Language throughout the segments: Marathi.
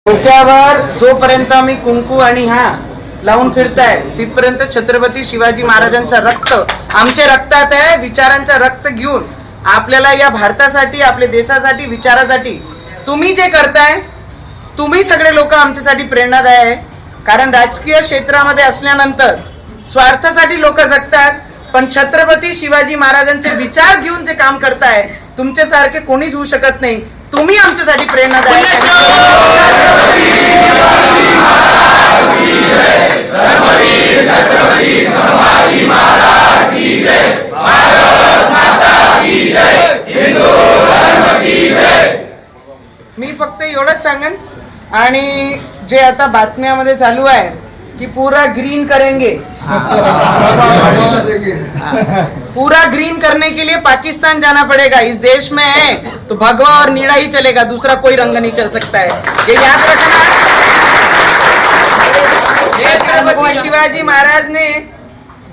डोक्यावर जोपर्यंत मी कुंकू आणि हा लावून फिरताय तिथपर्यंत छत्रपती शिवाजी महाराजांचं रक्त आमच्या रक्तात आहे. विचारांचं रक्त घेऊन आपल्याला या भारतासाठी, आपल्या देशासाठी, विचारासाठी तुम्ही जे करताय, तुम्ही सगळे लोक आमच्यासाठी प्रेरणादायी आहे. कारण राजकीय क्षेत्रामध्ये असल्यानंतर स्वार्थासाठी लोक जगतात, पण छत्रपती शिवाजी महाराजांचे विचार घेऊन जे काम करताय तुमच्यासारखे कोणीच होऊ शकत नाही. तुम्ही आमच्यासाठी प्रेरणादायी मी फक्त एवढंच सांगेन. आणि जे आता बातम्यामध्ये चालू आहे कि पूरा ग्रीन करेंगे, पूरा ग्रीन करने के लिए पाकिस्तान जाना पड़ेगा. इस देश में है तो भगवा और नीला ही चलेगा, दूसरा कोई रंग नहीं चल सकता है, ये याद रखना. छत्रपति शिवाजी महाराज ने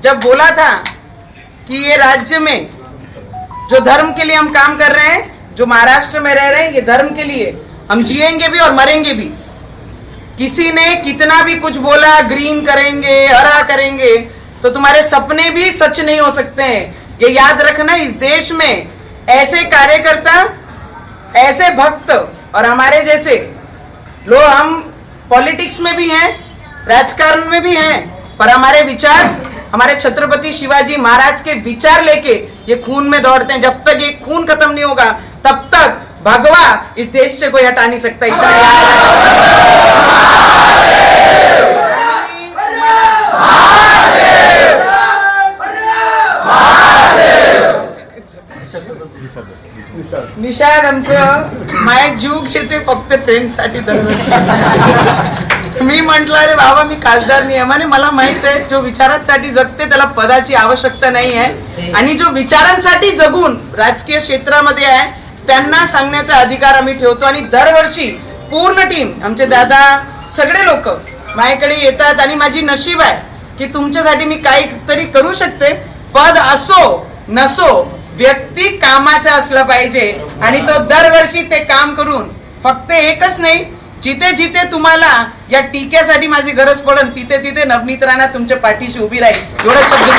जब बोला था कि ये राज्य में जो धर्म के लिए हम काम कर रहे हैं, जो महाराष्ट्र में रह रहे हैं, ये धर्म के लिए हम जिएंगे भी और मरेंगे भी. किसी ने कितना भी कुछ बोला, ग्रीन करेंगे, हरा करेंगे, तो तुम्हारे सपने भी सच नहीं हो सकते हैं. ये याद रखना. इस देश में ऐसे कार्यकर्ता, ऐसे भक्त और हमारे जैसे लोग, हम पॉलिटिक्स में भी हैं, राजकारण में भी हैं, पर हमारे विचार, हमारे छत्रपति शिवाजी महाराज के विचार लेके ये खून में दौड़ते हैं. जब तक ये खून खत्म नहीं होगा तब तक भगवा इस देश से कोई हटा नहीं सकता. इतना निषाद आमचं माय जीव घेते फक्त ट्रेनसाठी. मी म्हंटल अरे बाबा मी खासदार नाही आहे. म्हणे मला माहित आहे जो विचारांसाठी जगते त्याला पदाची आवश्यकता नाही आहे, आणि जो विचारांसाठी जगून राजकीय क्षेत्रामध्ये आहे त्यांना सांगण्याचा अधिकार आम्ही ठेवतो. आणि दरवर्षी पूर्ण टीम, आमचे दादा, सगळे लोक माझ्याकडे येतात. आणि माझी नशीब आहे की तुमच्यासाठी मी काहीतरी करू शकते. पद असो नसो, व्यक्ती कामाचा असला पाहिजे. आणि तो दरवर्षी ते काम करून फक्त एकच नाही, जिथे जिथे तुम्हाला या टीकेसाठी माझी गरज पडेल तिथे तिथे नवनीत राणा तुमच्या पाठीशी उभी राहील. एवढं शब्द